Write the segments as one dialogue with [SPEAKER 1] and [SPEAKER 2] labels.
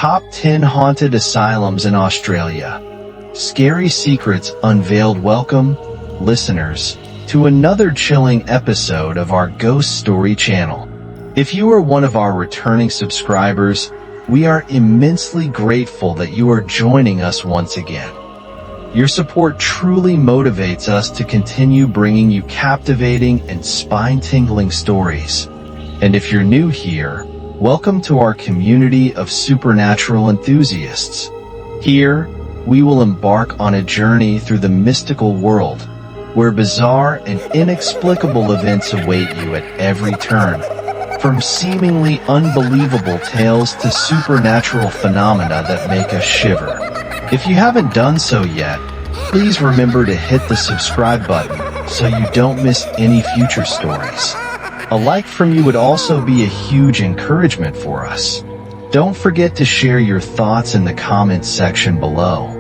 [SPEAKER 1] Top 10 Haunted Asylums in Australia. Scary Secrets Unveiled. Welcome, listeners, to another chilling episode of our Ghost Story channel. If you are one of our returning subscribers, we are immensely grateful that you are joining us once again. Your support truly motivates us to continue bringing you captivating and spine-tingling stories. And if you're new here, welcome to our community of supernatural enthusiasts. Here, we will embark on a journey through the mystical world, where bizarre and inexplicable events await you at every turn. From seemingly unbelievable tales to supernatural phenomena that make us shiver. If you haven't done so yet, please remember to hit the subscribe button so you don't miss any future stories. A like from you would also be a huge encouragement for us. Don't forget to share your thoughts in the comments section below.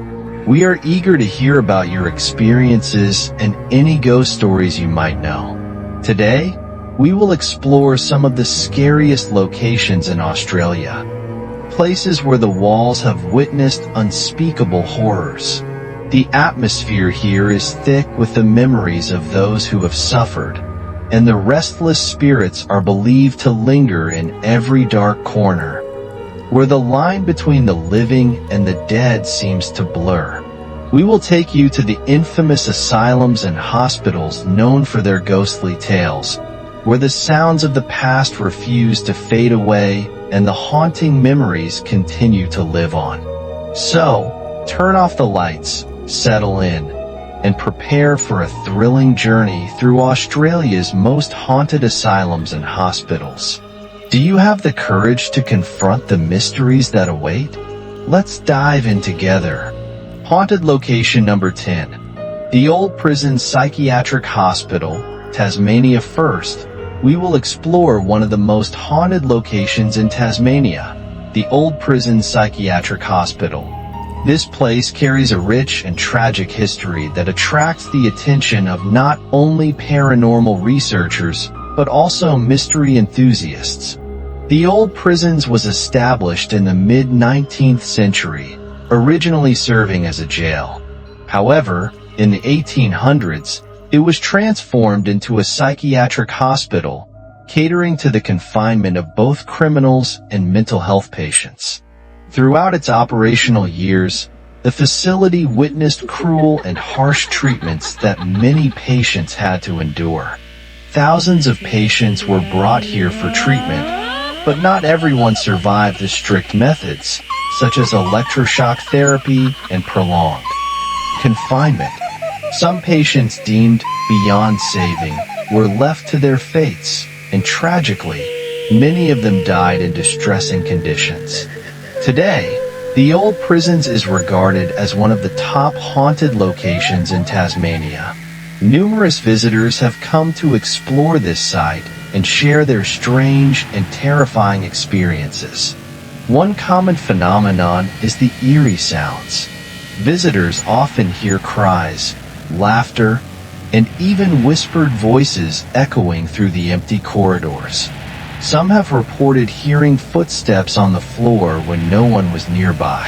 [SPEAKER 1] We are eager to hear about your experiences and any ghost stories you might know. Today, we will explore some of the scariest locations in Australia. Places where the walls have witnessed unspeakable horrors. The atmosphere here is thick with the memories of those who have suffered, and the restless spirits are believed to linger in every dark corner, where the line between the living and the dead seems to blur. We will take you to the infamous asylums and hospitals known for their ghostly tales, where the sounds of the past refuse to fade away and the haunting memories continue to live on. So, turn off the lights, settle in, and prepare for a thrilling journey through Australia's most haunted asylums and hospitals. Do you have the courage to confront the mysteries that await? Let's dive in together. Haunted location number 10. The Old Prison Psychiatric Hospital, Tasmania. First, we will explore one of the most haunted locations in Tasmania, the Old Prison Psychiatric Hospital. This place carries a rich and tragic history that attracts the attention of not only paranormal researchers, but also mystery enthusiasts. The Old Prisons was established in the mid-19th century, originally serving as a jail. However, in the 1800s, it was transformed into a psychiatric hospital, catering to the confinement of both criminals and mental health patients. Throughout its operational years, the facility witnessed cruel and harsh treatments that many patients had to endure. Thousands of patients were brought here for treatment, but not everyone survived the strict methods, such as electroshock therapy and prolonged confinement. Some patients deemed beyond saving were left to their fates, and tragically, many of them died in distressing conditions. Today, the Old Prisons is regarded as one of the top haunted locations in Tasmania. Numerous visitors have come to explore this site and share their strange and terrifying experiences. One common phenomenon is the eerie sounds. Visitors often hear cries, laughter, and even whispered voices echoing through the empty corridors. Some have reported hearing footsteps on the floor when no one was nearby.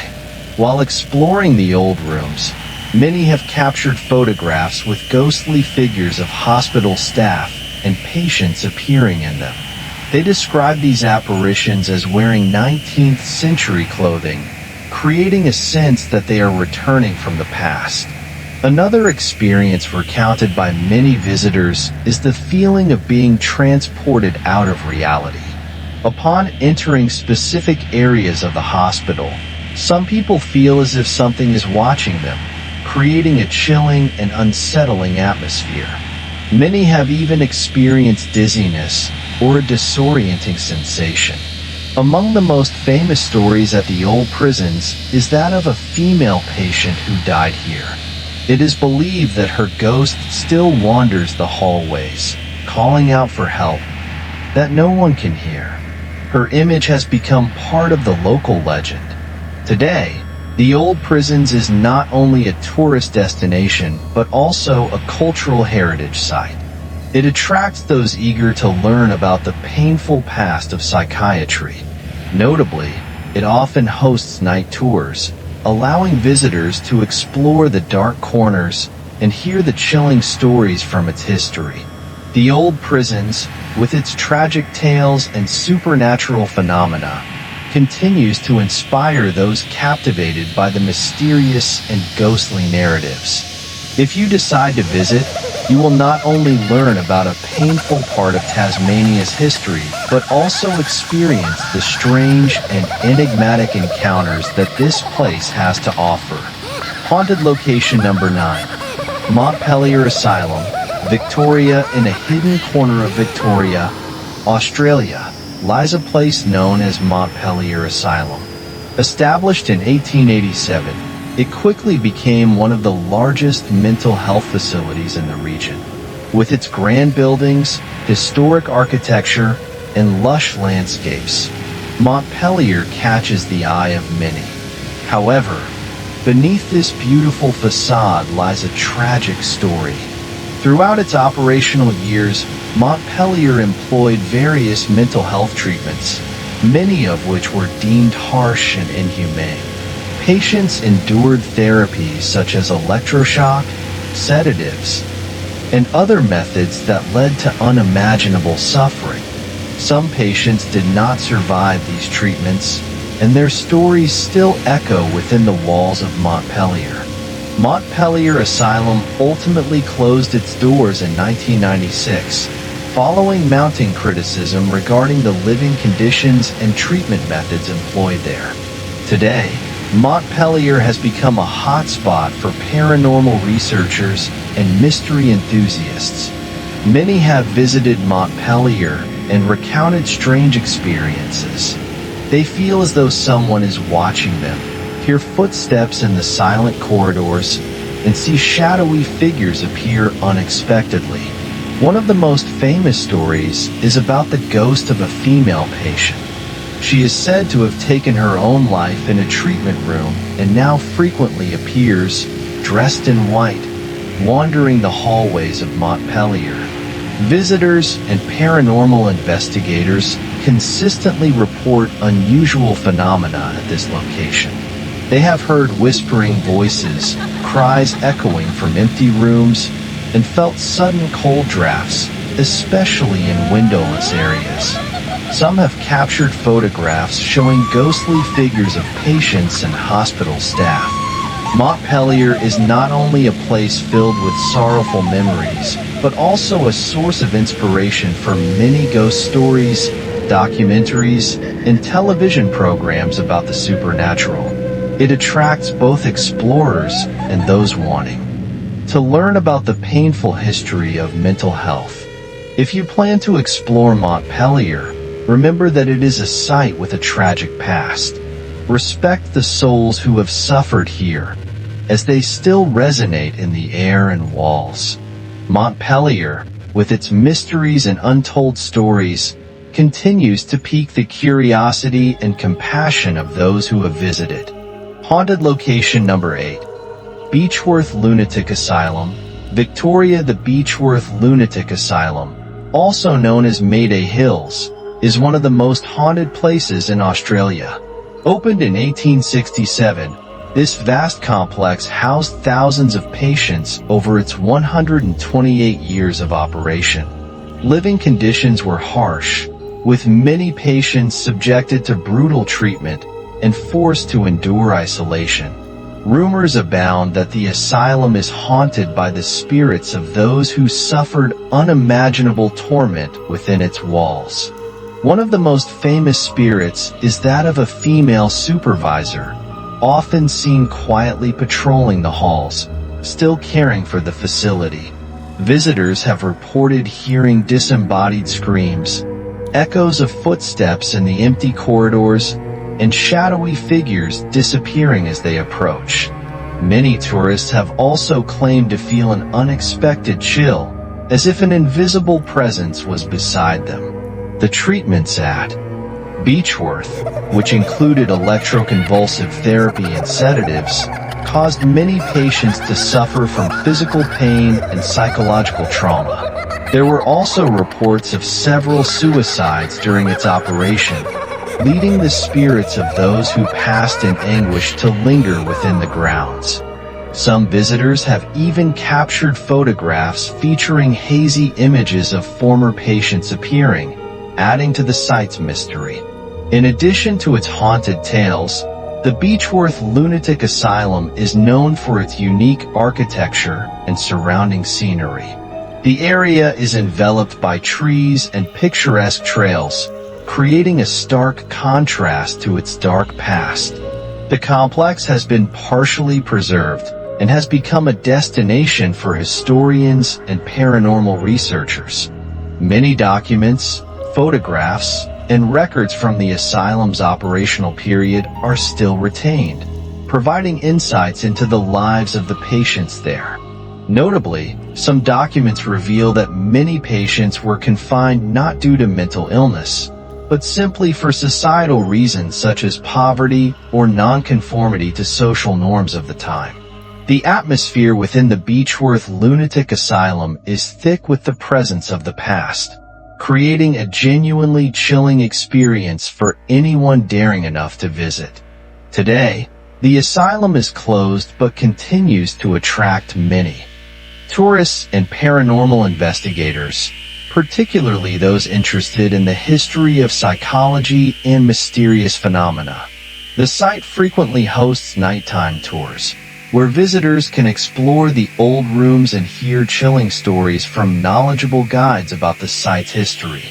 [SPEAKER 1] While exploring the old rooms, many have captured photographs with ghostly figures of hospital staff and patients appearing in them. They describe these apparitions as wearing 19th century clothing, creating a sense that they are returning from the past. Another experience recounted by many visitors is the feeling of being transported out of reality. Upon entering specific areas of the hospital, some people feel as if something is watching them, creating a chilling and unsettling atmosphere. Many have even experienced dizziness or a disorienting sensation. Among the most famous stories at the Old Prisons is that of a female patient who died here. It is believed that her ghost still wanders the hallways, calling out for help that no one can hear. Her image has become part of the local legend. Today, the Old Prisons is not only a tourist destination, but also a cultural heritage site. It attracts those eager to learn about the painful past of psychiatry. Notably, It often hosts night tours, allowing visitors to explore the dark corners and hear the chilling stories from its history. The old prisons, with its tragic tales and supernatural phenomena, continues to inspire those captivated by the mysterious and ghostly narratives. If you decide to visit, you will not only learn about a painful part of Tasmania's history, but also experience the strange and enigmatic encounters that this place has to offer. Haunted location number 9. Montpelier Asylum, Victoria. In a hidden corner of Victoria, Australia, lies a place known as Montpelier Asylum. Established in 1887, it quickly became one of the largest mental health facilities in the region. With its grand buildings, historic architecture, and lush landscapes, Montpelier catches the eye of many. However, beneath this beautiful facade lies a tragic story. Throughout its operational years, Montpelier employed various mental health treatments, many of which were deemed harsh and inhumane. Patients endured therapies such as electroshock, sedatives, and other methods that led to unimaginable suffering. Some patients did not survive these treatments, and their stories still echo within the walls of Montpelier. Montpelier Asylum ultimately closed its doors in 1996, following mounting criticism regarding the living conditions and treatment methods employed there. Today, Montpelier has become a hotspot for paranormal researchers and mystery enthusiasts. Many have visited Montpelier and recounted strange experiences. They feel as though someone is watching them, hear footsteps in the silent corridors, and see shadowy figures appear unexpectedly. One of the most famous stories is about the ghost of a female patient. She is said to have taken her own life in a treatment room and now frequently appears, dressed in white, wandering the hallways of Montpelier. Visitors and paranormal investigators consistently report unusual phenomena at this location. They have heard whispering voices, cries echoing from empty rooms, and felt sudden cold drafts, especially in windowless areas. Some have captured photographs showing ghostly figures of patients and hospital staff. Montpelier is not only a place filled with sorrowful memories, but also a source of inspiration for many ghost stories, documentaries, and television programs about the supernatural. It attracts both explorers and those wanting to learn about the painful history of mental health. If you plan to explore Montpelier, remember that it is a site with a tragic past. Respect the souls who have suffered here, as they still resonate in the air and walls. Montpelier, with its mysteries and untold stories, continues to pique the curiosity and compassion of those who have visited. Haunted location number 8. Beechworth Lunatic Asylum, Victoria. The Beechworth Lunatic Asylum, also known as Mayday Hills, is one of the most haunted places in Australia. Opened in 1867, this vast complex housed thousands of patients over its 128 years of operation. Living conditions were harsh, with many patients subjected to brutal treatment and forced to endure isolation. Rumors abound that the asylum is haunted by the spirits of those who suffered unimaginable torment within its walls. One of the most famous spirits is that of a female supervisor, often seen quietly patrolling the halls, still caring for the facility. Visitors have reported hearing disembodied screams, echoes of footsteps in the empty corridors, and shadowy figures disappearing as they approach. Many tourists have also claimed to feel an unexpected chill, as if an invisible presence was beside them. The treatments at Beechworth, which included electroconvulsive therapy and sedatives, caused many patients to suffer from physical pain and psychological trauma. There were also reports of several suicides during its operation, leading the spirits of those who passed in anguish to linger within the grounds. Some visitors have even captured photographs featuring hazy images of former patients appearing, adding to the site's mystery. In addition to its haunted tales, the Beechworth Lunatic Asylum is known for its unique architecture and surrounding scenery. The area is enveloped by trees and picturesque trails, creating a stark contrast to its dark past. The complex has been partially preserved and has become a destination for historians and paranormal researchers. Many documents, photographs, and records from the asylum's operational period are still retained, providing insights into the lives of the patients there. Notably, some documents reveal that many patients were confined not due to mental illness, but simply for societal reasons such as poverty or nonconformity to social norms of the time. The atmosphere within the Beechworth Lunatic Asylum is thick with the presence of the past, creating a genuinely chilling experience for anyone daring enough to visit. Today, the asylum is closed but continues to attract many tourists and paranormal investigators, particularly those interested in the history of psychology and mysterious phenomena. The site frequently hosts nighttime tours, where visitors can explore the old rooms and hear chilling stories from knowledgeable guides about the site's history.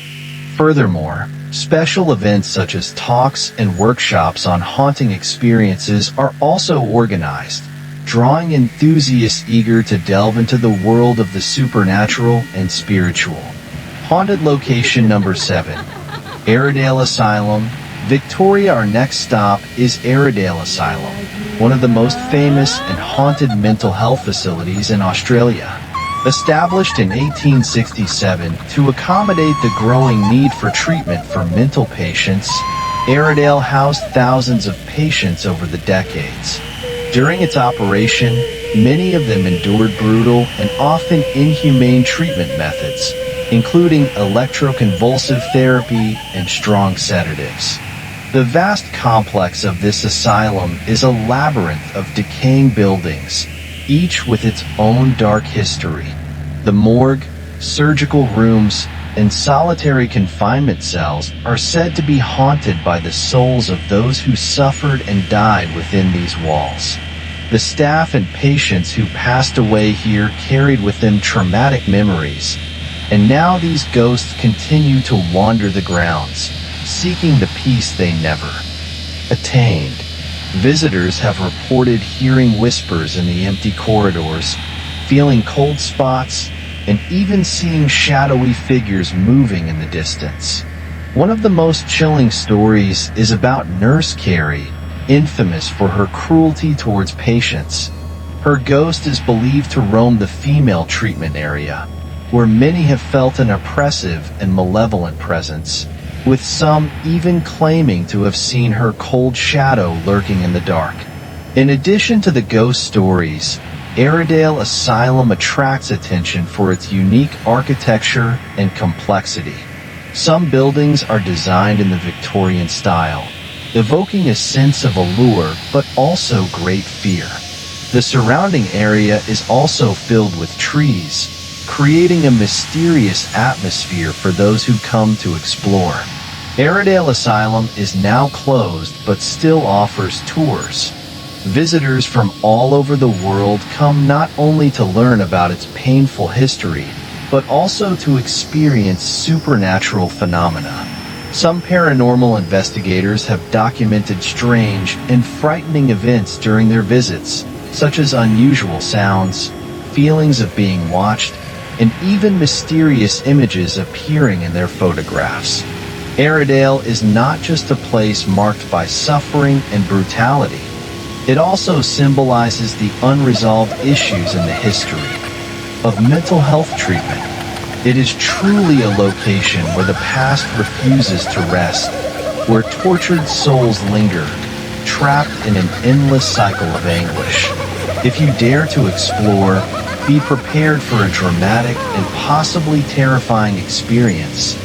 [SPEAKER 1] Furthermore, special events such as talks and workshops on haunting experiences are also organized, drawing enthusiasts eager to delve into the world of the supernatural and spiritual. Haunted location number 7, Airedale Asylum, Victoria. Our next stop is Airedale Asylum, one of the most famous and haunted mental health facilities in Australia. Established in 1867 to accommodate the growing need for treatment for mental patients, Airedale housed thousands of patients over the decades. During its operation, many of them endured brutal and often inhumane treatment methods, including electroconvulsive therapy and strong sedatives. The vast complex of this asylum is a labyrinth of decaying buildings, each with its own dark history. The morgue, surgical rooms, and solitary confinement cells are said to be haunted by the souls of those who suffered and died within these walls. The staff and patients who passed away here carried with them traumatic memories, and now these ghosts continue to wander the grounds, seeking the peace they never attained. Visitors have reported hearing whispers in the empty corridors, feeling cold spots, and even seeing shadowy figures moving in the distance. One of the most chilling stories is about Nurse Carrie, infamous for her cruelty towards patients. Her ghost is believed to roam the female treatment area, where many have felt an oppressive and malevolent presence, with some even claiming to have seen her cold shadow lurking in the dark. In addition to the ghost stories, Airedale Asylum attracts attention for its unique architecture and complexity. Some buildings are designed in the Victorian style, evoking a sense of allure but also great fear. The surrounding area is also filled with trees, creating a mysterious atmosphere for those who come to explore. Airedale Asylum is now closed but still offers tours. Visitors from all over the world come not only to learn about its painful history, but also to experience supernatural phenomena. Some paranormal investigators have documented strange and frightening events during their visits, such as unusual sounds, feelings of being watched, and even mysterious images appearing in their photographs. Airedale is not just a place marked by suffering and brutality. It also symbolizes the unresolved issues in the history of mental health treatment. It is truly a location where the past refuses to rest, where tortured souls linger, trapped in an endless cycle of anguish. If you dare to explore, be prepared for a dramatic and possibly terrifying experience.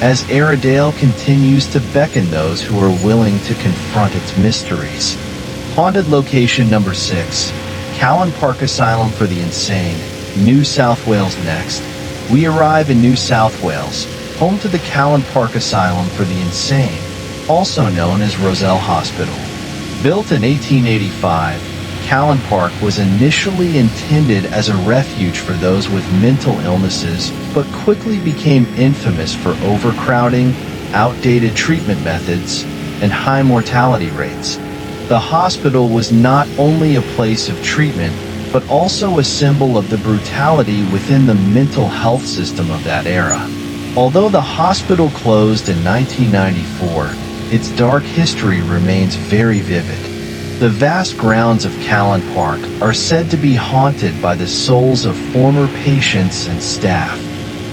[SPEAKER 1] as Airedale continues to beckon those who are willing to confront its mysteries. Haunted location number 6, Callan Park Asylum for the Insane, New South Wales. Next, we arrive in New South Wales, home to the Callan Park Asylum for the Insane, also known as Rozelle Hospital. Built in 1885, Callan Park was initially intended as a refuge for those with mental illnesses, but quickly became infamous for overcrowding, outdated treatment methods, and high mortality rates. The hospital was not only a place of treatment, but also a symbol of the brutality within the mental health system of that era. Although the hospital closed in 1994, its dark history remains very vivid. The vast grounds of Callan Park are said to be haunted by the souls of former patients and staff.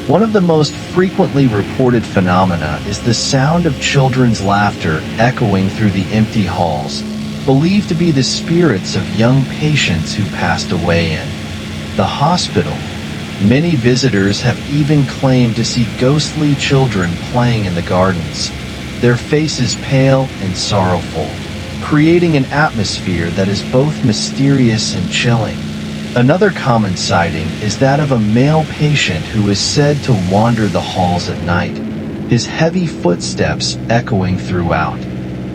[SPEAKER 1] One of the most frequently reported phenomena is the sound of children's laughter echoing through the empty halls, believed to be the spirits of young patients who passed away in the hospital. Many visitors have even claimed to see ghostly children playing in the gardens, their faces pale and sorrowful, creating an atmosphere that is both mysterious and chilling. Another common sighting is that of a male patient who is said to wander the halls at night, his heavy footsteps echoing throughout.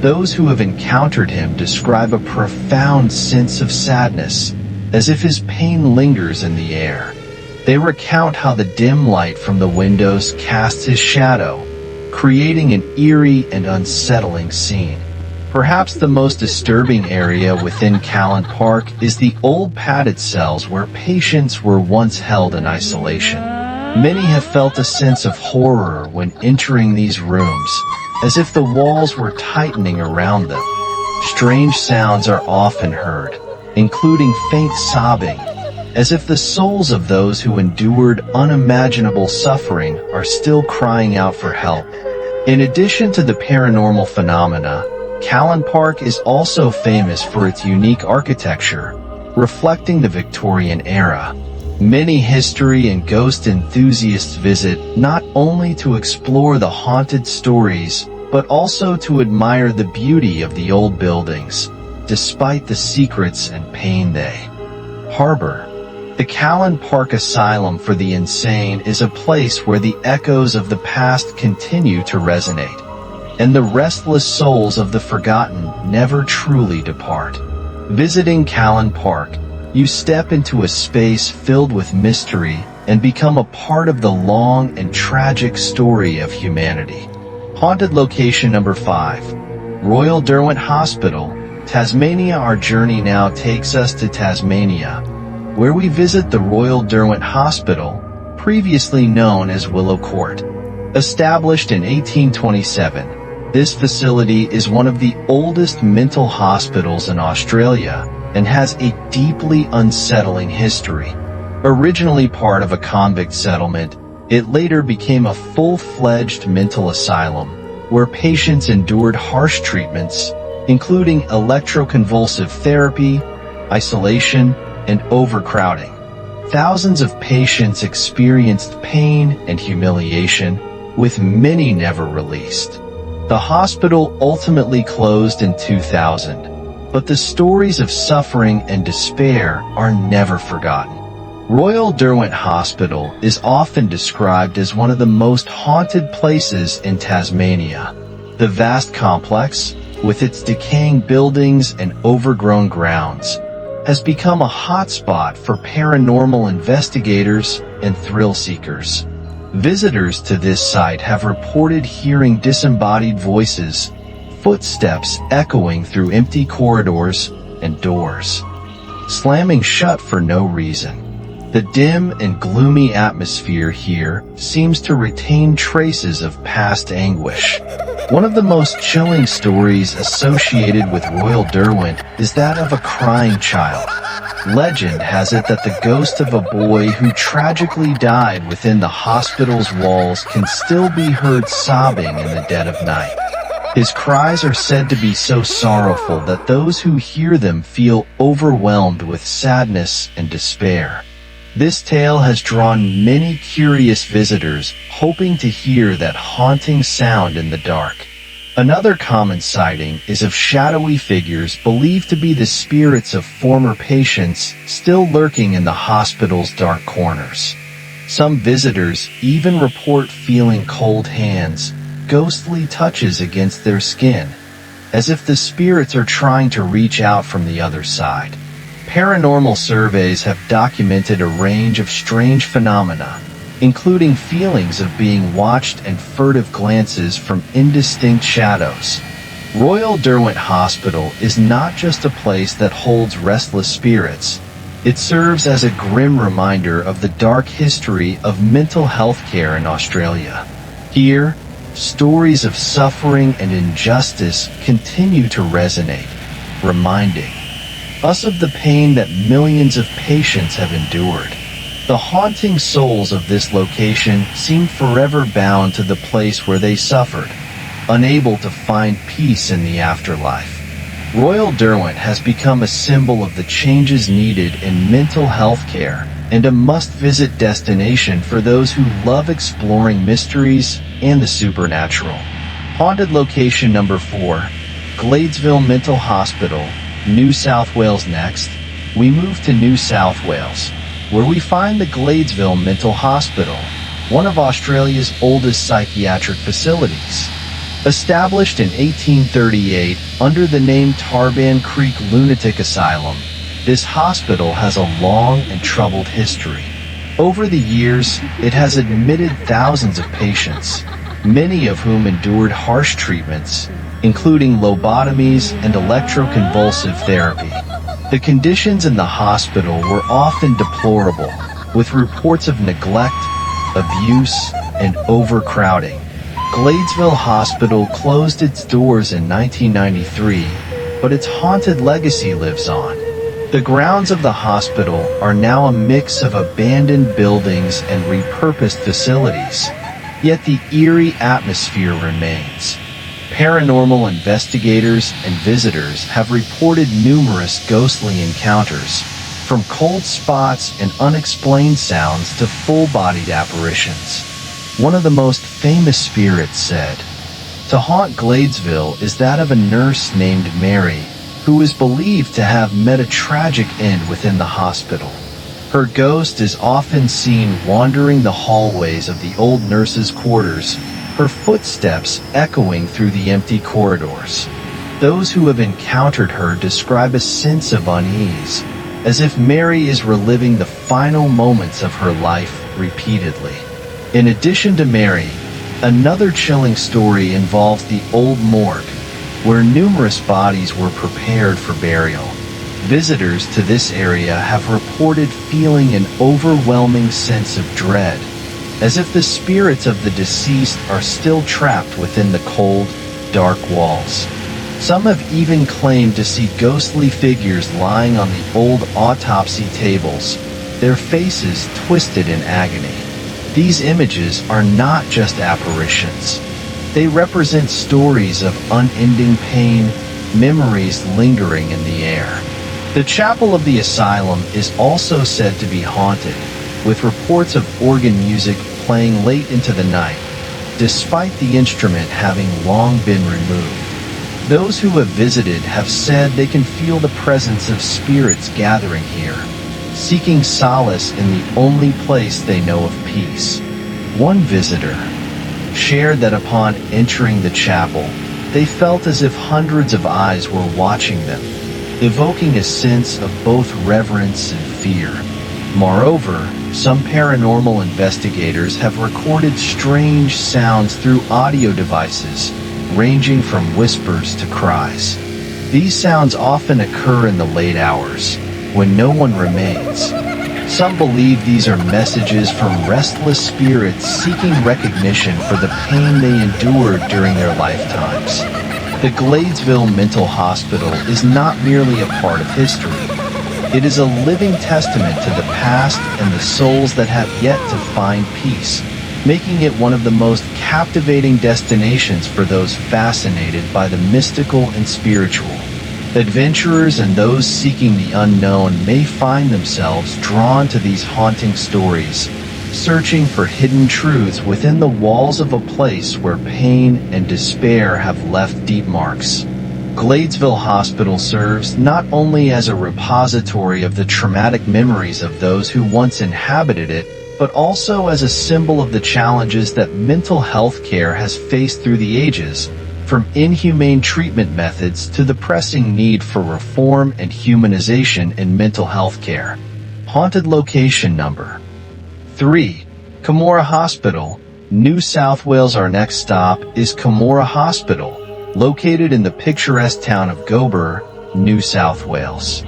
[SPEAKER 1] Those who have encountered him describe a profound sense of sadness, as if his pain lingers in the air. They recount how the dim light from the windows casts his shadow, creating an eerie and unsettling scene. Perhaps the most disturbing area within Callan Park is the old padded cells where patients were once held in isolation. Many have felt a sense of horror when entering these rooms, as if the walls were tightening around them. Strange sounds are often heard, including faint sobbing, as if the souls of those who endured unimaginable suffering are still crying out for help. In addition to the paranormal phenomena, Callan Park is also famous for its unique architecture, reflecting the Victorian era. Many history and ghost enthusiasts visit not only to explore the haunted stories, but also to admire the beauty of the old buildings, despite the secrets and pain they harbor. The Callan Park Asylum for the Insane is a place where the echoes of the past continue to resonate, and the restless souls of the forgotten never truly depart. Visiting Callan Park, you step into a space filled with mystery and become a part of the long and tragic story of humanity. Haunted location number 5, Royal Derwent Hospital, Tasmania. Our journey now takes us to Tasmania, where we visit the Royal Derwent Hospital, previously known as Willow Court. Established in 1827, this facility is one of the oldest mental hospitals in Australia and has a deeply unsettling history. Originally part of a convict settlement, it later became a full-fledged mental asylum where patients endured harsh treatments, including electroconvulsive therapy, isolation, and overcrowding. Thousands of patients experienced pain and humiliation, with many never released. The hospital ultimately closed in 2000, but the stories of suffering and despair are never forgotten. Royal Derwent Hospital is often described as one of the most haunted places in Tasmania. The vast complex, with its decaying buildings and overgrown grounds, has become a hotspot for paranormal investigators and thrill seekers. Visitors to this site have reported hearing disembodied voices, footsteps echoing through empty corridors and doors slamming shut for no reason. The dim and gloomy atmosphere here seems to retain traces of past anguish. One of the most chilling stories associated with Royal Derwent is that of a crying child. Legend has it that the ghost of a boy who tragically died within the hospital's walls can still be heard sobbing in the dead of night. His cries are said to be so sorrowful that those who hear them feel overwhelmed with sadness and despair. This tale has drawn many curious visitors hoping to hear that haunting sound in the dark. Another common sighting is of shadowy figures believed to be the spirits of former patients still lurking in the hospital's dark corners. Some visitors even report feeling cold hands, ghostly touches against their skin, as if the spirits are trying to reach out from the other side. Paranormal surveys have documented a range of strange phenomena, including feelings of being watched and furtive glances from indistinct shadows. Royal Derwent Hospital is not just a place that holds restless spirits. It serves as a grim reminder of the dark history of mental health care in Australia. Here, stories of suffering and injustice continue to resonate, reminding us of the pain that millions of patients have endured. The haunting souls of this location seem forever bound to the place where they suffered, unable to find peace in the afterlife. Royal Derwent has become a symbol of the changes needed in mental health care and a must-visit destination for those who love exploring mysteries and the supernatural. Haunted location number 4, Gladesville Mental Hospital, New South Wales. Next, we move to New South Wales, where we find the Gladesville Mental Hospital, one of Australia's oldest psychiatric facilities. Established in 1838 under the name Tarban Creek Lunatic Asylum, this hospital has a long and troubled history. Over the years, it has admitted thousands of patients, many of whom endured harsh treatments, including lobotomies and electroconvulsive therapy. The conditions in the hospital were often deplorable, with reports of neglect, abuse, and overcrowding. Gladesville Hospital closed its doors in 1993, but its haunted legacy lives on. The grounds of the hospital are now a mix of abandoned buildings and repurposed facilities, yet the eerie atmosphere remains. Paranormal investigators and visitors have reported numerous ghostly encounters, from cold spots and unexplained sounds to full-bodied apparitions. One of the most famous spirits said to haunt Gladesville is that of a nurse named Mary, who is believed to have met a tragic end within the hospital. Her ghost is often seen wandering the hallways of the old nurses' quarters, her footsteps echoing through the empty corridors. Those who have encountered her describe a sense of unease, as if Mary is reliving the final moments of her life repeatedly. In addition to Mary, another chilling story involves the old morgue, where numerous bodies were prepared for burial. Visitors to this area have reported feeling an overwhelming sense of dread, as if the spirits of the deceased are still trapped within the cold, dark walls. Some have even claimed to see ghostly figures lying on the old autopsy tables, their faces twisted in agony. These images are not just apparitions. They represent stories of unending pain, memories lingering in the air. The chapel of the asylum is also said to be haunted, with reports of organ music playing late into the night, despite the instrument having long been removed. Those who have visited have said they can feel the presence of spirits gathering here, seeking solace in the only place they know of peace. One visitor shared that upon entering the chapel, they felt as if hundreds of eyes were watching them, evoking a sense of both reverence and fear. Moreover, some paranormal investigators have recorded strange sounds through audio devices, ranging from whispers to cries. These sounds often occur in the late hours, when no one remains. Some believe these are messages from restless spirits seeking recognition for the pain they endured during their lifetimes. The Gladesville Mental Hospital is not merely a part of history. It is a living testament to the past and the souls that have yet to find peace, making it one of the most captivating destinations for those fascinated by the mystical and spiritual. Adventurers and those seeking the unknown may find themselves drawn to these haunting stories, searching for hidden truths within the walls of a place where pain and despair have left deep marks. Gladesville Hospital serves not only as a repository of the traumatic memories of those who once inhabited it, but also as a symbol of the challenges that mental health care has faced through the ages, from inhumane treatment methods to the pressing need for reform and humanization in mental health care. Haunted location number 3. Camorra Hospital, New South Wales. Our next stop is Camorra Hospital, located in the picturesque town of Gober, New South Wales.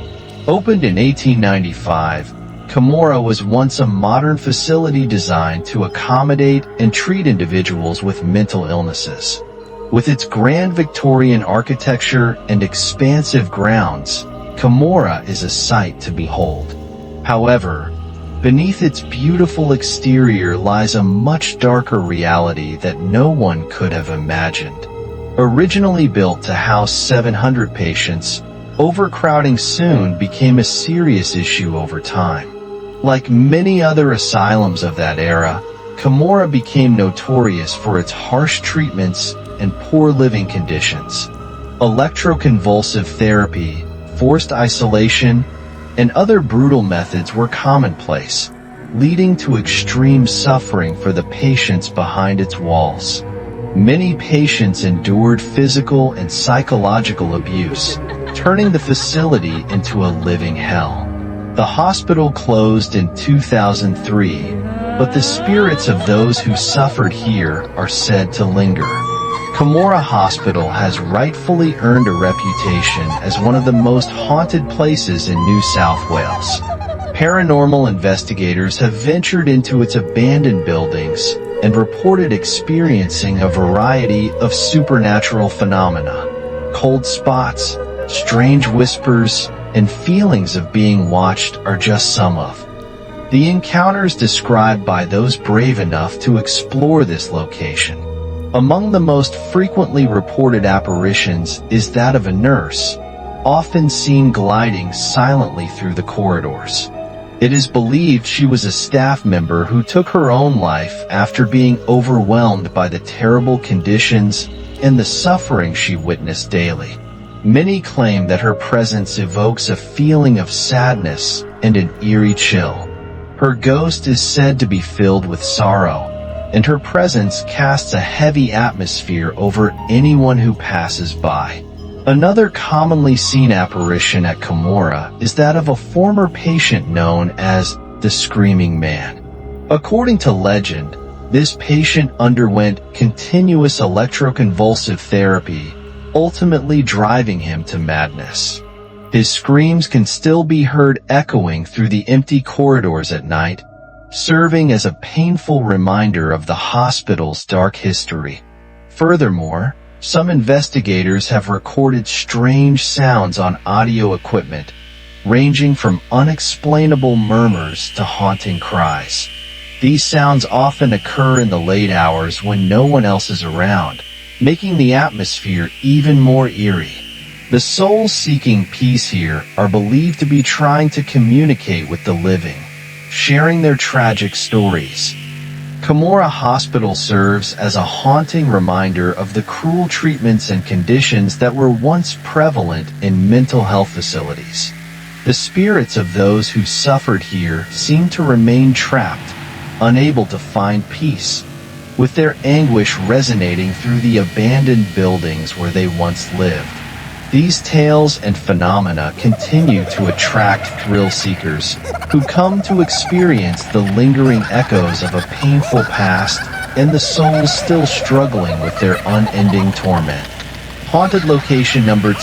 [SPEAKER 1] Opened in 1895, Camorra was once a modern facility designed to accommodate and treat individuals with mental illnesses. With its grand Victorian architecture and expansive grounds, Camorra is a sight to behold. However, beneath its beautiful exterior lies a much darker reality that no one could have imagined. Originally built to house 700 patients, overcrowding soon became a serious issue over time. Like many other asylums of that era, Camorra became notorious for its harsh treatments and poor living conditions. Electroconvulsive therapy, forced isolation, and other brutal methods were commonplace, leading to extreme suffering for the patients behind its walls. Many patients endured physical and psychological abuse, turning the facility into a living hell. The hospital closed in 2003, but the spirits of those who suffered here are said to linger. Camorra Hospital has rightfully earned a reputation as one of the most haunted places in New South Wales. Paranormal investigators have ventured into its abandoned buildings and reported experiencing a variety of supernatural phenomena. Cold spots, strange whispers, and feelings of being watched are just some of the encounters described by those brave enough to explore this location. Among the most frequently reported apparitions is that of a nurse, often seen gliding silently through the corridors. It is believed she was a staff member who took her own life after being overwhelmed by the terrible conditions and the suffering she witnessed daily. Many claim that her presence evokes a feeling of sadness and an eerie chill. Her ghost is said to be filled with sorrow, and her presence casts a heavy atmosphere over anyone who passes by. Another commonly seen apparition at Camorra is that of a former patient known as the Screaming Man. According to legend, this patient underwent continuous electroconvulsive therapy, ultimately driving him to madness. His screams can still be heard echoing through the empty corridors at night, serving as a painful reminder of the hospital's dark history. Furthermore, some investigators have recorded strange sounds on audio equipment, ranging from unexplainable murmurs to haunting cries. These sounds often occur in the late hours when no one else is around, making the atmosphere even more eerie. The souls seeking peace here are believed to be trying to communicate with the living, sharing their tragic stories. Camorra Hospital serves as a haunting reminder of the cruel treatments and conditions that were once prevalent in mental health facilities. The spirits of those who suffered here seem to remain trapped, unable to find peace, with their anguish resonating through the abandoned buildings where they once lived. These tales and phenomena continue to attract thrill-seekers who come to experience the lingering echoes of a painful past and the souls still struggling with their unending torment. Haunted location number 2,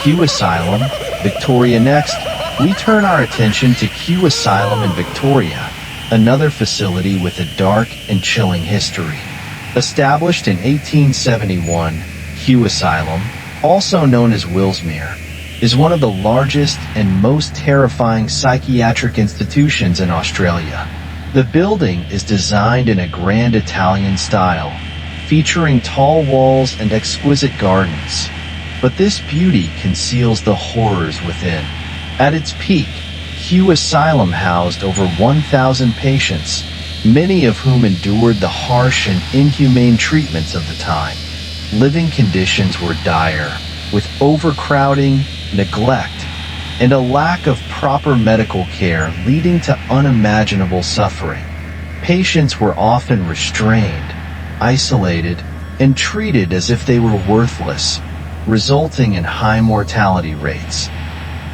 [SPEAKER 1] Kew Asylum, Victoria. Next, we turn our attention to Kew Asylum in Victoria, another facility with a dark and chilling history. Established in 1871, Kew Asylum, also known as Willsmere, is one of the largest and most terrifying psychiatric institutions in Australia. The building is designed in a grand Italian style, featuring tall walls and exquisite gardens. but this beauty conceals the horrors within. At its peak, Hugh Asylum housed over 1,000 patients, many of whom endured the harsh and inhumane treatments of the time. Living conditions were dire, with overcrowding, neglect, and a lack of proper medical care leading to unimaginable suffering. Patients were often restrained, isolated, and treated as if they were worthless, resulting in high mortality rates.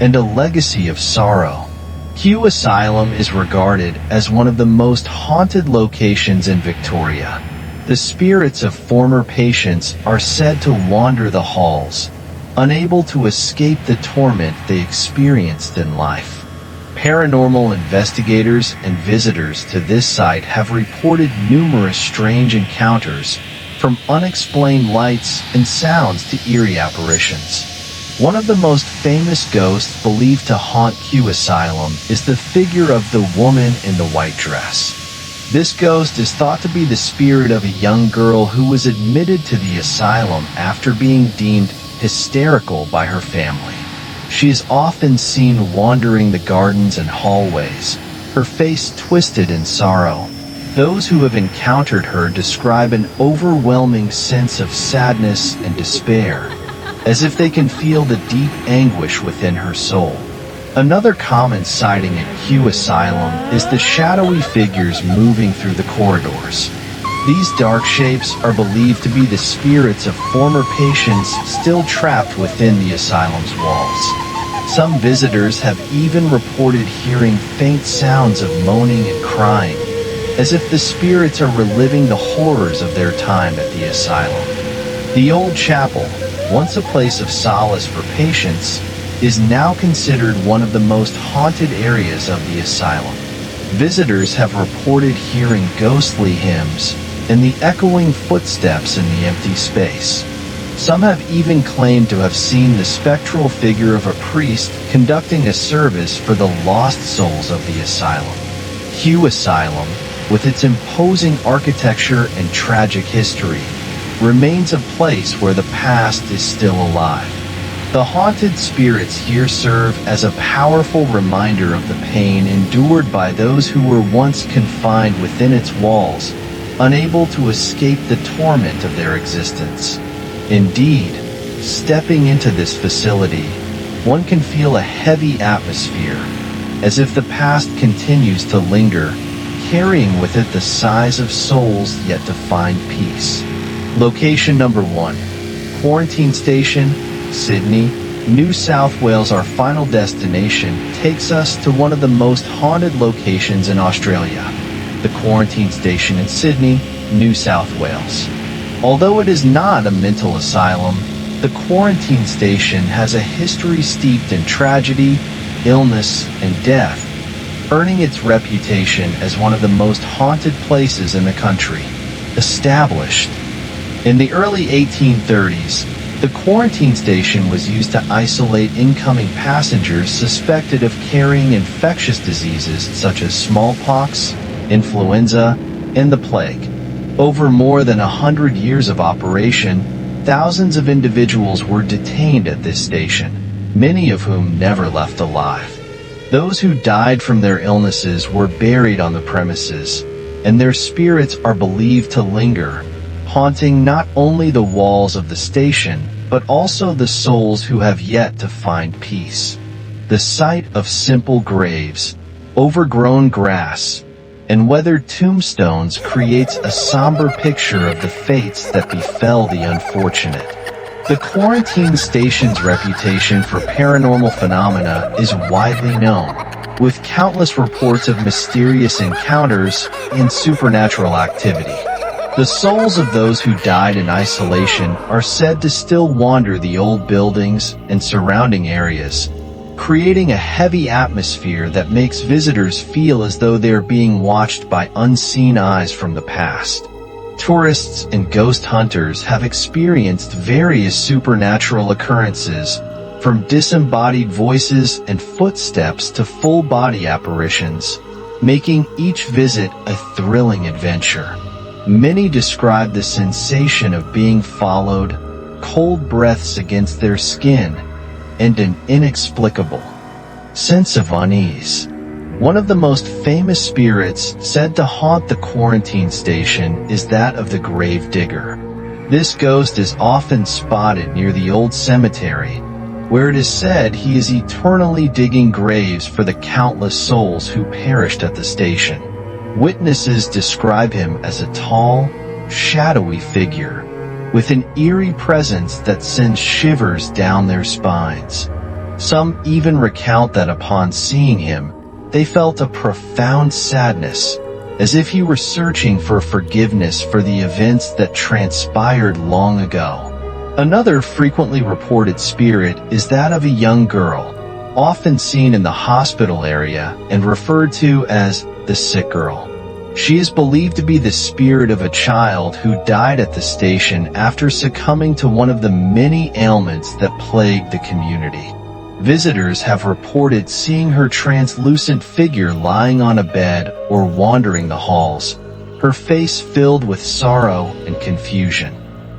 [SPEAKER 1] And a legacy of sorrow. Hugh Asylum is regarded as one of the most haunted locations in Victoria. The spirits of former patients are said to wander the halls, unable to escape the torment they experienced in life. Paranormal investigators and visitors to this site have reported numerous strange encounters, from unexplained lights and sounds to eerie apparitions. One of the most famous ghosts believed to haunt Hugh Asylum is the figure of the woman in the white dress. This ghost is thought to be the spirit of a young girl who was admitted to the asylum after being deemed hysterical by her family. She is often seen wandering the gardens and hallways, her face twisted in sorrow. Those who have encountered her describe an overwhelming sense of sadness and despair, as if they can feel the deep anguish within her soul. Another common sighting at Hugh Asylum is the shadowy figures moving through the corridors. These dark shapes are believed to be the spirits of former patients still trapped within the asylum's walls. Some visitors have even reported hearing faint sounds of moaning and crying, as if the spirits are reliving the horrors of their time at the asylum. The old chapel, once a place of solace for patients, is now considered one of the most haunted areas of the asylum. Visitors have reported hearing ghostly hymns and the echoing footsteps in the empty space. Some have even claimed to have seen the spectral figure of a priest conducting a service for the lost souls of the asylum. Hugh Asylum, with its imposing architecture and tragic history, remains a place where the past is still alive. The haunted spirits here serve as a powerful reminder of the pain endured by those who were once confined within its walls, unable to escape the torment of their existence. Indeed, stepping into this facility, one can feel a heavy atmosphere, as if the past continues to linger, carrying with it the sighs of souls yet to find peace. Location number 1. Quarantine Station, Sydney, New South Wales. Our final destination takes us to one of the most haunted locations in Australia, the Quarantine Station in Sydney, New South Wales. Although it is not a mental asylum, the Quarantine Station has a history steeped in tragedy, illness, and death, earning its reputation as one of the most haunted places in the country. Established in the early 1830s, the Quarantine Station was used to isolate incoming passengers suspected of carrying infectious diseases such as smallpox, influenza, and the plague. Over more than 100 years of operation, thousands of individuals were detained at this station, many of whom never left alive. Those who died from their illnesses were buried on the premises, and their spirits are believed to linger, haunting not only the walls of the station, but also the souls who have yet to find peace. The sight of simple graves, overgrown grass, and weathered tombstones creates a somber picture of the fates that befell the unfortunate. The Quarantine Station's reputation for paranormal phenomena is widely known, with countless reports of mysterious encounters and supernatural activity. The souls of those who died in isolation are said to still wander the old buildings and surrounding areas, creating a heavy atmosphere that makes visitors feel as though they are being watched by unseen eyes from the past. Tourists and ghost hunters have experienced various supernatural occurrences, from disembodied voices and footsteps to full-body apparitions, making each visit a thrilling adventure. Many describe the sensation of being followed, cold breaths against their skin, and an inexplicable sense of unease. One of the most famous spirits said to haunt the quarantine station is that of the grave digger. This ghost is often spotted near the old cemetery, where it is said he is eternally digging graves for the countless souls who perished at the station. Witnesses describe him as a tall, shadowy figure, with an eerie presence that sends shivers down their spines. Some even recount that upon seeing him, they felt a profound sadness, as if he were searching for forgiveness for the events that transpired long ago. Another frequently reported spirit is that of a young girl, often seen in the hospital area and referred to as the sick girl. She is believed to be the spirit of a child who died at the station after succumbing to one of the many ailments that plagued the community. Visitors have reported seeing her translucent figure lying on a bed or wandering the halls, her face filled with sorrow and confusion.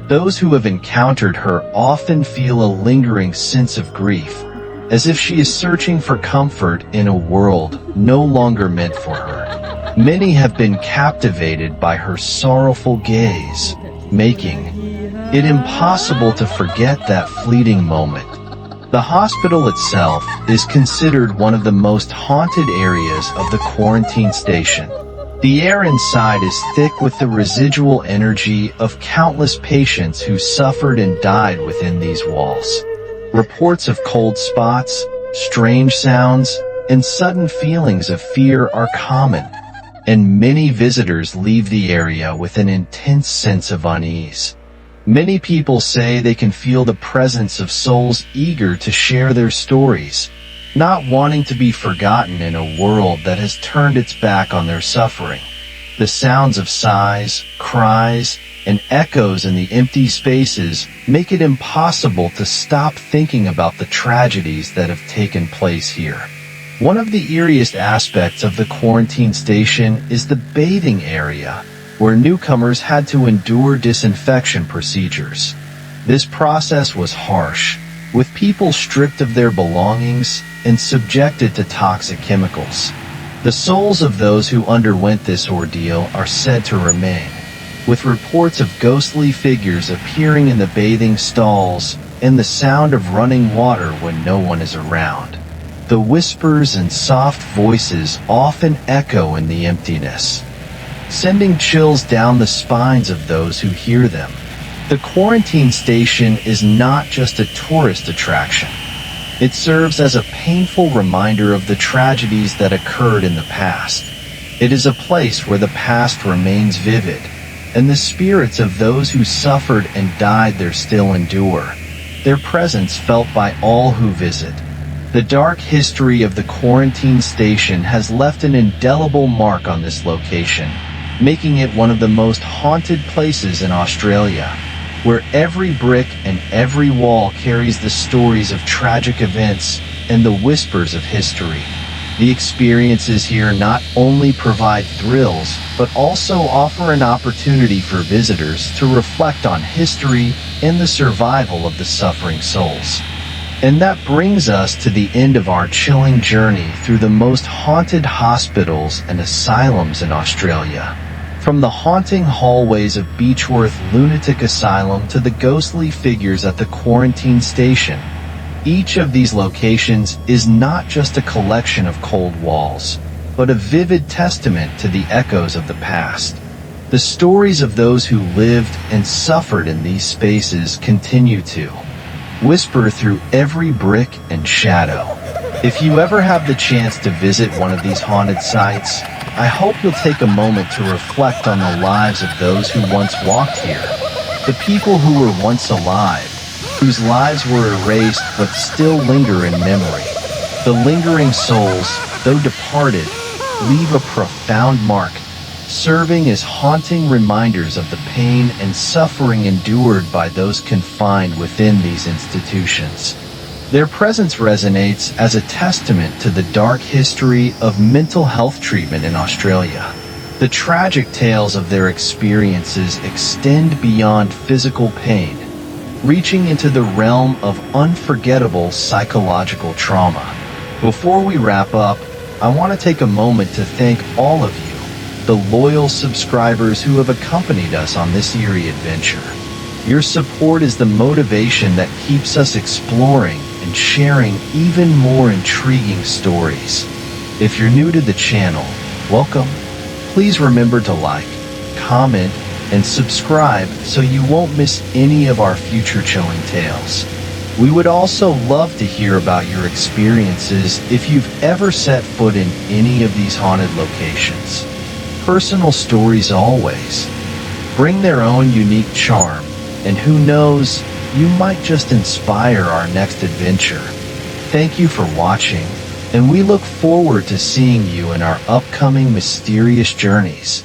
[SPEAKER 1] Those who have encountered her often feel a lingering sense of grief, as if she is searching for comfort in a world no longer meant for her. Many have been captivated by her sorrowful gaze, making it impossible to forget that fleeting moment. The hospital itself is considered one of the most haunted areas of the quarantine station. The air inside is thick with the residual energy of countless patients who suffered and died within these walls. Reports of cold spots, strange sounds, and sudden feelings of fear are common, and many visitors leave the area with an intense sense of unease. Many people say they can feel the presence of souls eager to share their stories, not wanting to be forgotten in a world that has turned its back on their suffering. The sounds of sighs, cries, and echoes in the empty spaces make it impossible to stop thinking about the tragedies that have taken place here. One of the eeriest aspects of the quarantine station is the bathing area, where newcomers had to endure disinfection procedures. This process was harsh, with people stripped of their belongings and subjected to toxic chemicals. The souls of those who underwent this ordeal are said to remain, with reports of ghostly figures appearing in the bathing stalls and the sound of running water when no one is around. The whispers and soft voices often echo in the emptiness, sending chills down the spines of those who hear them. The quarantine station is not just a tourist attraction. It serves as a painful reminder of the tragedies that occurred in the past. It is a place where the past remains vivid, and the spirits of those who suffered and died there still endure, their presence felt by all who visit. The dark history of the quarantine station has left an indelible mark on this location, making it one of the most haunted places in Australia, where every brick and every wall carries the stories of tragic events and the whispers of history. The experiences here not only provide thrills, but also offer an opportunity for visitors to reflect on history and the survival of the suffering souls. And that brings us to the end of our chilling journey through the most haunted hospitals and asylums in Australia. From the haunting hallways of Beechworth Lunatic Asylum to the ghostly figures at the quarantine station, each of these locations is not just a collection of cold walls, but a vivid testament to the echoes of the past. The stories of those who lived and suffered in these spaces continue to whisper through every brick and shadow. If you ever have the chance to visit one of these haunted sites, I hope you'll take a moment to reflect on the lives of those who once walked here, the people who were once alive, whose lives were erased but still linger in memory. The lingering souls, though departed, leave a profound mark, serving as haunting reminders of the pain and suffering endured by those confined within these institutions. Their presence resonates as a testament to the dark history of mental health treatment in Australia. The tragic tales of their experiences extend beyond physical pain, reaching into the realm of unforgettable psychological trauma. Before we wrap up, I want to take a moment to thank all of you, the loyal subscribers who have accompanied us on this eerie adventure. Your support is the motivation that keeps us exploring and sharing even more intriguing stories. If you're new to the channel, welcome. Please remember to like, comment, and subscribe so you won't miss any of our future chilling tales. We would also love to hear about your experiences if you've ever set foot in any of these haunted locations. Personal stories always bring their own unique charm, and who knows, you might just inspire our next adventure. Thank you for watching, and we look forward to seeing you in our upcoming mysterious journeys.